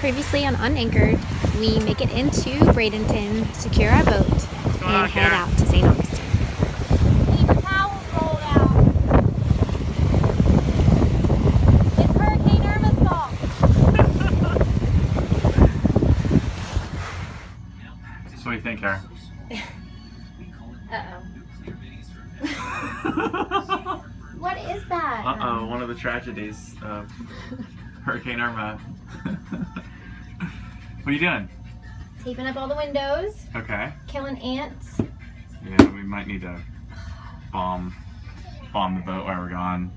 Previously on Uninjured, we make it into Bradenton, secure our boat, and head out to St. Augustine. Need the towels rolled out. It's Hurricane Irma's fault. So what do you think, Kara? Uh-oh. What is that? Uh-oh, one of the tragedies of Hurricane Irma. What are you doing? Taping up all the windows. Okay. Killing ants. Yeah, we might need to bomb the boat while we're gone.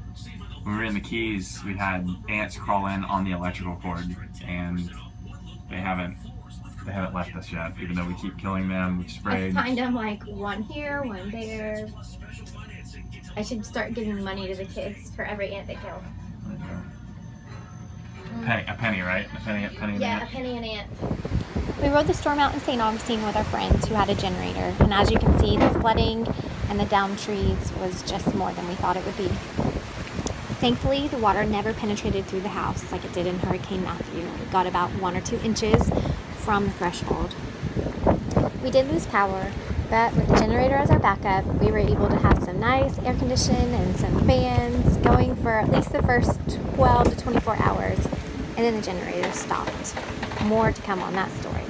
When we were in the Keys, we had ants crawl in on the electrical cord, and they haven't left us yet, even though we keep killing them. We've sprayed. I find them like one here, one there. I should start giving money to the kids for every ant they kill. A penny, right? A penny an Yeah, ant. a penny an ant. We rode the storm out in St. Augustine with our friends who had a generator, and as you can see, the flooding and the downed trees was just more than we thought it would be. Thankfully, the water never penetrated through the house like it did in Hurricane Matthew. It got about 1 or 2 inches from the threshold. We did lose power, but with the generator as our backup, we were able to have some nice air conditioning and some fans going for at least the first 12 to 24 hours, and then the generator stopped. More to come on that story.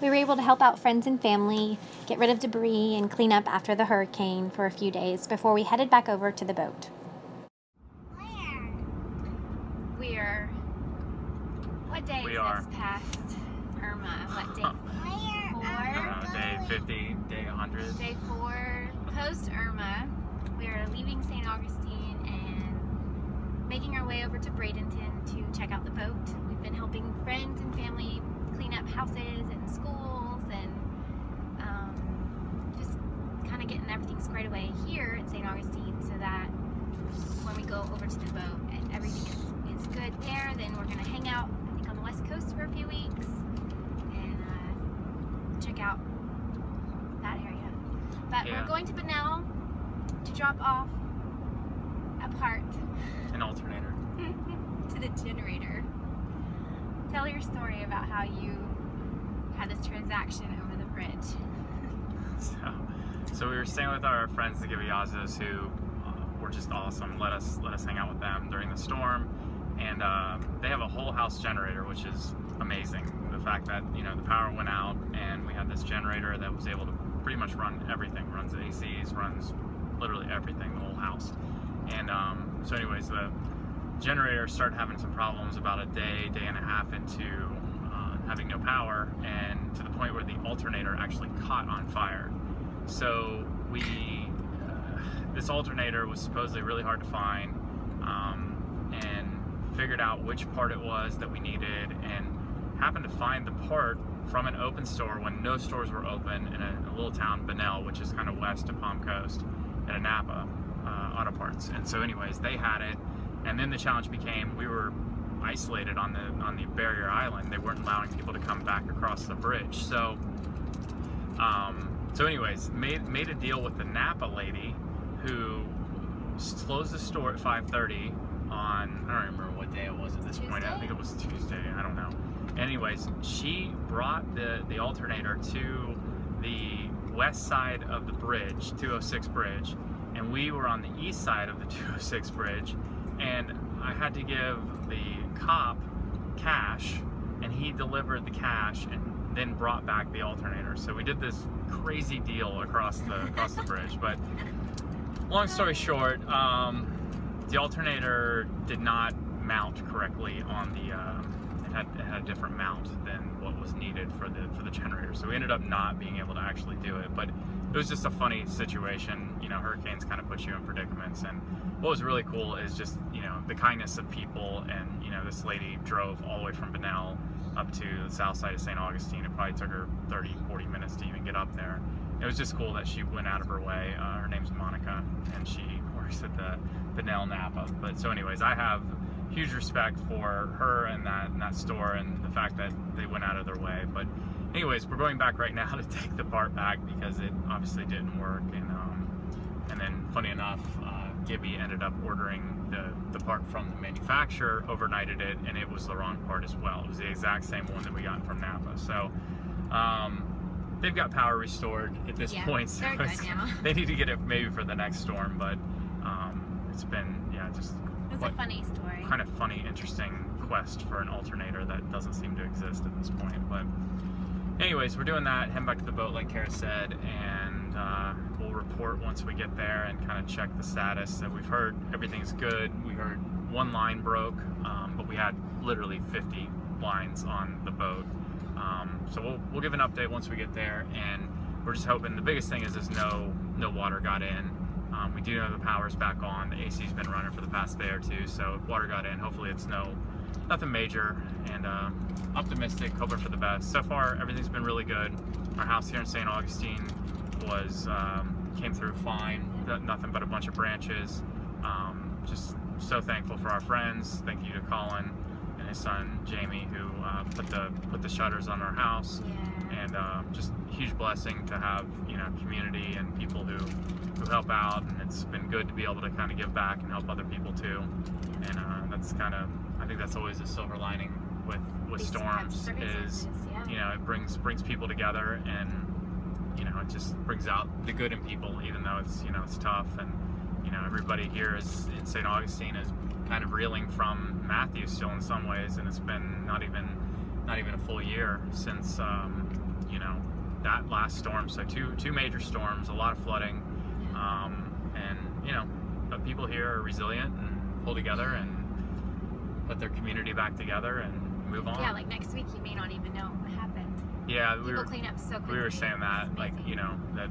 We were able to help out friends and family, get rid of debris, and clean up after the hurricane for a few days before we headed back over to the boat. What day is this past Irma? What day? 4? Day 50, day 100. Day 4 post Irma. We are leaving St. Augustine and making our way over to Bradenton to check out the boat. We've been helping friends and family clean up houses and schools and just kind of getting everything squared away here in St. Augustine so that when we go over to the boat and everything is good there, then we're going to hang out, I think, on the West Coast for a few weeks and check out that area. But Yeah. we're going to Bunnell to drop off a part An alternator. to the generator. Tell your story about how you had this transaction over the bridge. So we were staying with our friends, the Giviazos, who were just awesome. Let us hang out with them during the storm, and they have a whole house generator, which is amazing. The fact that the power went out, and we had this generator that was able to pretty much run everything. Runs the ACs, runs literally everything, the whole house. And so, anyways, the generator started having some problems about a day and a half into having no power, and to the point where the alternator actually caught on fire. So this alternator was supposedly really hard to find, and figured out which part it was that we needed, and happened to find the part from an open store when no stores were open in a little town, Bunnell, which is kind of west of Palm Coast, at a Napa Auto Parts. And so, anyways, they had it. And then the challenge became we were isolated on the barrier island. They weren't allowing people to come back across the bridge. So, anyways, made a deal with the Napa lady who closed the store at 5:30 on, I don't remember what day it was at this point. I think it was Tuesday. I don't know. Anyways, she brought the alternator to the west side of the bridge, 206 bridge, and we were on the east side of the 206 bridge. And I had to give the cop cash, and he delivered the cash and then brought back the alternator. So we did this crazy deal across the bridge. But long story short, the alternator did not mount correctly on the. It had a different mount than what was needed for the generator. So we ended up not being able to actually do it. But it was just a funny situation. You know, hurricanes kind of put you in predicaments. And what was really cool is just, you know, the kindness of people. And, you know, this lady drove all the way from Bunnell up to the south side of St. Augustine. It probably took her 30-40 minutes to even get up there. It was just cool that she went out of her way. Her name's Monica, and she works at the Bunnell Napa. But so anyways, I have huge respect for her and that store and the fact that they went out of their way. But anyways, we're going back right now to take the part back because it obviously didn't work. And then funny enough, Gibby ended up ordering the part from the manufacturer, overnighted it, and it was the wrong part as well. It was the exact same one that we got from Napa. So they've got power restored at this point, so they're good now. they need to get it maybe for the next storm. But it's been just It's a funny story. kind of funny, interesting quest for an alternator that doesn't seem to exist at this point. But anyways, we're doing that, heading back to the boat like Kara said, and we'll report once we get there and kind of check the status. So we've heard everything's good. We heard one line broke, but we had literally 50 lines on the boat. So we'll give an update once we get there, and we're just hoping. The biggest thing is no water got in. We do know the power's back on. The AC's been running for the past day or two, so if water got in, hopefully it's nothing major, and optimistic, hoping for the best. So far, everything's been really good. Our house here in St. Augustine came through fine. Nothing but a bunch of branches. Just so thankful for our friends. Thank you to Colin and his son Jamie, who put the shutters on our house. And just a huge blessing to have, you know, community and people who help out, and it's been good to be able to kind of give back and help other people too. And that's kind of, I think that's always a silver lining with storms is, you know, it brings people together, and you know, it just brings out the good in people, even though it's, you know, it's tough. And you know, everybody here is in St. Augustine is kind of reeling from Matthew still in some ways, and it's been not even a full year since you know, that last storm. So two major storms, a lot of flooding, and you know, but people here are resilient and pull together and put their community back together and move on. Yeah, like next week you may not even know what happened. Yeah, People clean up so quickly. we were saying that, like, you know, that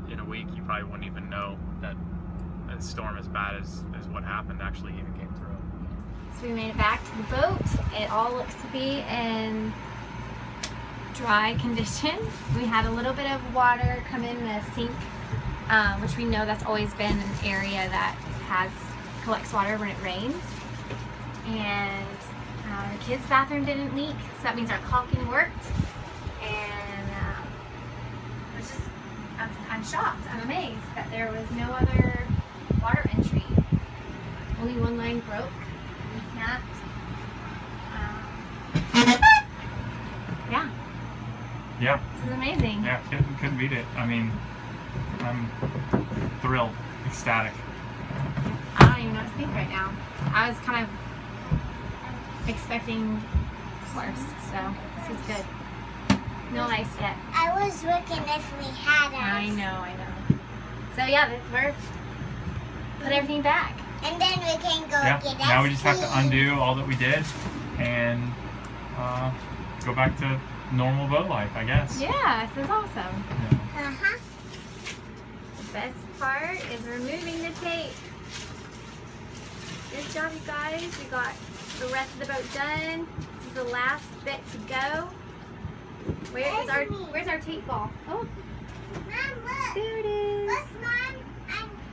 in a week you probably wouldn't even know that a storm as bad as what happened actually even came through. So we made it back to the boat. It all looks to be in dry condition. We had a little bit of water come in the sink, which we know that's always been an area that collects water when it rains. And the kids' bathroom didn't leak, so that means our caulking worked. And it's just, I'm shocked. I'm amazed that there was no other water entry. Only one line broke and snapped. Yeah. Yeah. This is amazing. Yeah, couldn't beat it. I mean, I'm thrilled, ecstatic. I don't even know what to think right now. I was kind of expecting worse, so this is good. No ice yet. I was looking if we had ice. I know. So yeah, we're put everything back. And then we can go Yeah. get Now ice we just have to cream. undo all that we did and go back to normal boat life, I guess. Yeah, this is awesome. Yeah. Uh-huh. The best part is removing the tape. Good job, you guys. We got the rest of the boat done. This is the last bit to go. Where's our tape ball? Oh, Mom, look. there it is. Look, Mom.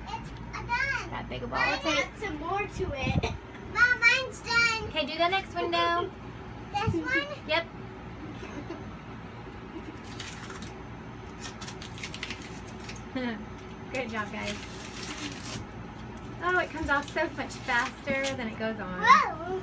It's done. That big ball of tape. some more to it. Mom, mine's done. Okay, do the next window. This one? Yep. Good job, guys. Oh, it comes off so much faster than it goes on. Whoa.